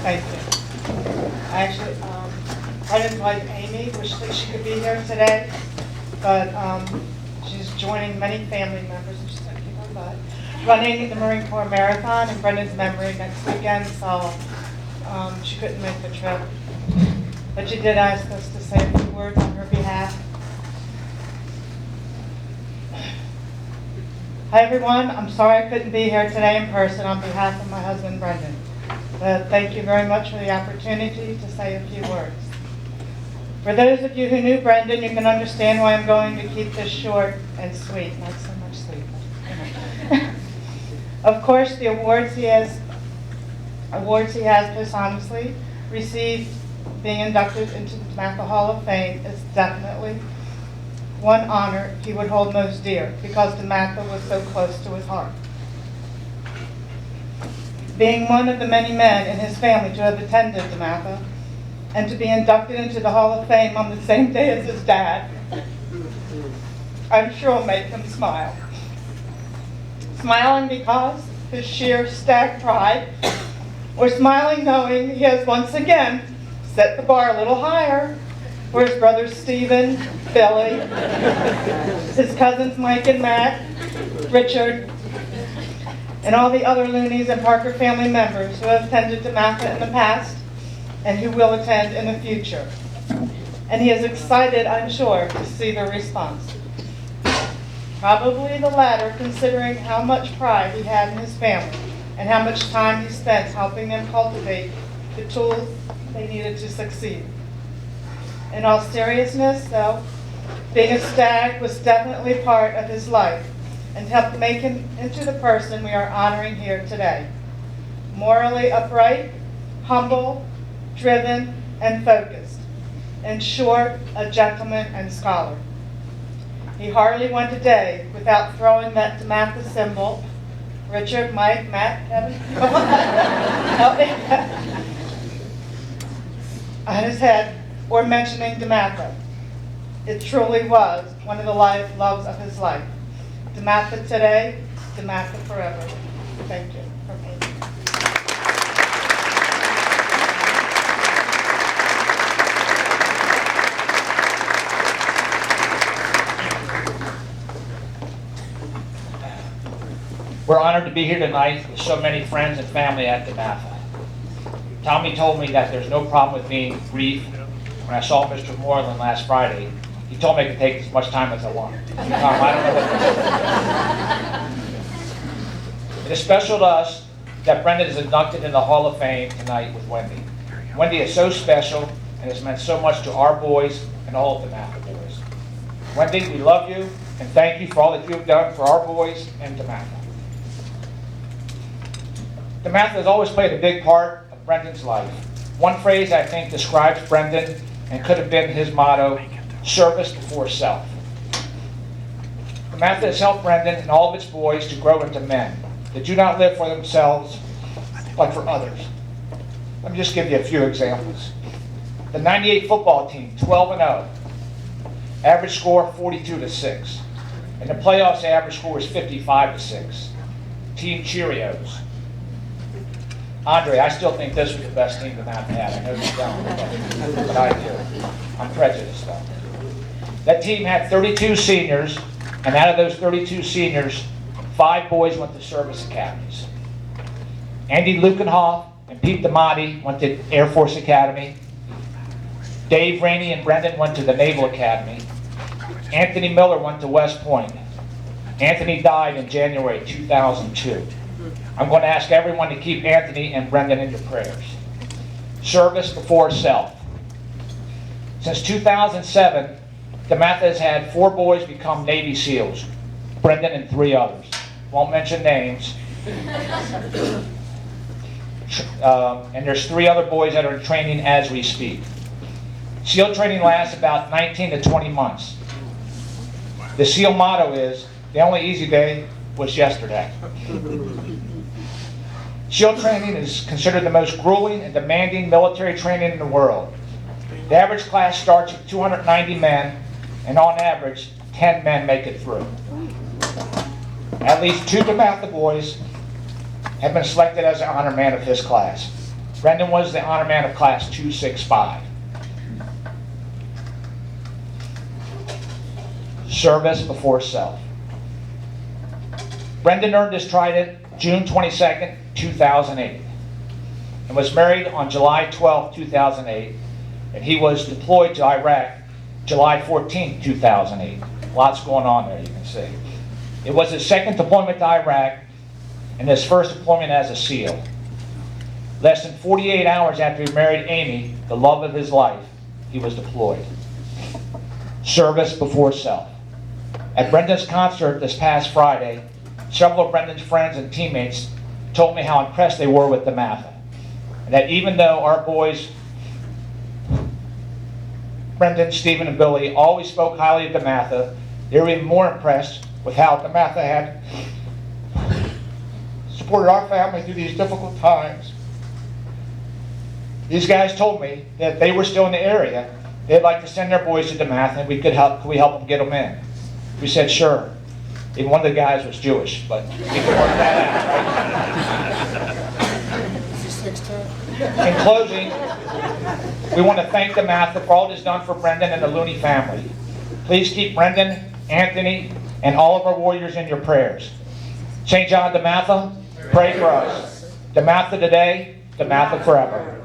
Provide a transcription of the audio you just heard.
Thank you. Actually, Brendan's wife Amy wished that she could be here today, but she's joining many family members, and she's going to keep her butt, running the Marine Corps Marathon in Brendan's memory next weekend, so she couldn't make the trip. But she did ask us to say a few words on her behalf. Hi everyone, I'm sorry I couldn't be here today in person on behalf of my husband Brendan. But thank you very much for the opportunity to say a few words. For those of you who knew Brendan, you can understand why I'm going to keep this short and sweet, not so much sweet. Of course, the awards he has posthumously received, being inducted into the DeMatha Hall of Fame, is definitely one honor he would hold most dear, because DeMatha was so close to his heart. Being one of the many men in his family to have attended DeMatha, and to be inducted into the Hall of Fame on the same day as his dad, I'm sure will make him smile. Smiling because his sheer stag pride, or smiling knowing he has once again set the bar a little higher for his brothers Stephen, Billy, his cousins Mike and Matt, Richard, and all the other Loonies and Parker family members who have attended DeMatha in the past and who will attend in the future. And he is excited, I'm sure, to see their response. Probably the latter, considering how much pride he had in his family and how much time he spent helping them cultivate the tools they needed to succeed. In all seriousness, though, being a stag was definitely part of his life and helped make him into the person we are honoring here today. Morally upright, humble, driven, and focused. In short, a gentleman and scholar. He hardly went a day without throwing that DeMatha symbol, Richard, Mike, Matt, Kevin, help me, on his head, or mentioning DeMatha. It truly was one of the loves of his life. DeMatha today, DeMatha forever. Thank you. From me. We're honored to be here tonight with so many friends and family at DeMatha. Tommy told me that there's no problem with being brief. When I saw Mr. Moreland last Friday, he told me I could take as much time as I want. I don't know what it is special to us that Brendan is inducted in the Hall of Fame tonight with Wendy. Wendy is so special and has meant so much to our boys and all of the DeMatha boys. Wendy, we love you and thank you for all that you have done for our boys and DeMatha. DeMatha has always played a big part of Brendan's life. One phrase I think describes Brendan and could have been his motto, service before self. DeMatha has helped Brendan and all of its boys to grow into men that do not live for themselves, but for others. Let me just give you a few examples. The 98 football team, 12-0. Average score 42-6. In the playoffs, the average score is 55-6. Team Cheerios. Andre, I still think this was the best team DeMatha had. I know you don't, but I do. I'm prejudiced though. That team had 32 seniors, and out of those 32 seniors, 5 boys went to service academies. Andy Lukenhoff and Pete DeMatha went to Air Force Academy. Dave Rainey and Brendan went to the Naval Academy. Anthony Miller went to West Point. Anthony died in January 2002. I'm going to ask everyone to keep Anthony and Brendan in your prayers. Service before self. Since 2007, DeMatha has had 4 boys become Navy SEALs. Brendan and 3 others. Won't mention names. And there's 3 other boys that are in training as we speak. SEAL training lasts about 19 to 20 months. The SEAL motto is, the only easy day was yesterday. SEAL training is considered the most grueling and demanding military training in the world. The average class starts with 290 men, and on average, 10 men make it through. At least 2 DeMatha boys have been selected as an honor man of his class. Brendan was the honor man of class 265. Service before self. Brendan earned his trident June 22nd, 2008, and was married on July 12, 2008, and he was deployed to Iraq July 14, 2008. Lots going on there, you can see. It was his second deployment to Iraq and his first deployment as a SEAL. Less than 48 hours after he married Amy, the love of his life, he was deployed. Service before self. At Brendan's concert this past Friday, several of Brendan's friends and teammates told me how impressed they were with DeMatha. And that even though our boys, Brendan, Stephen, and Billy, always spoke highly of DeMatha, they were even more impressed with how DeMatha had supported our family through these difficult times. These guys told me that if they were still in the area, they'd like to send their boys to DeMatha and could we help them get them in? We said, sure. Even one of the guys was Jewish, but we could work that out, right? In closing, we want to thank DeMatha for all it has done for Brendan and the Looney family. Please keep Brendan, Anthony, and all of our warriors in your prayers. St. John DeMatha, pray for us. DeMatha today, DeMatha forever.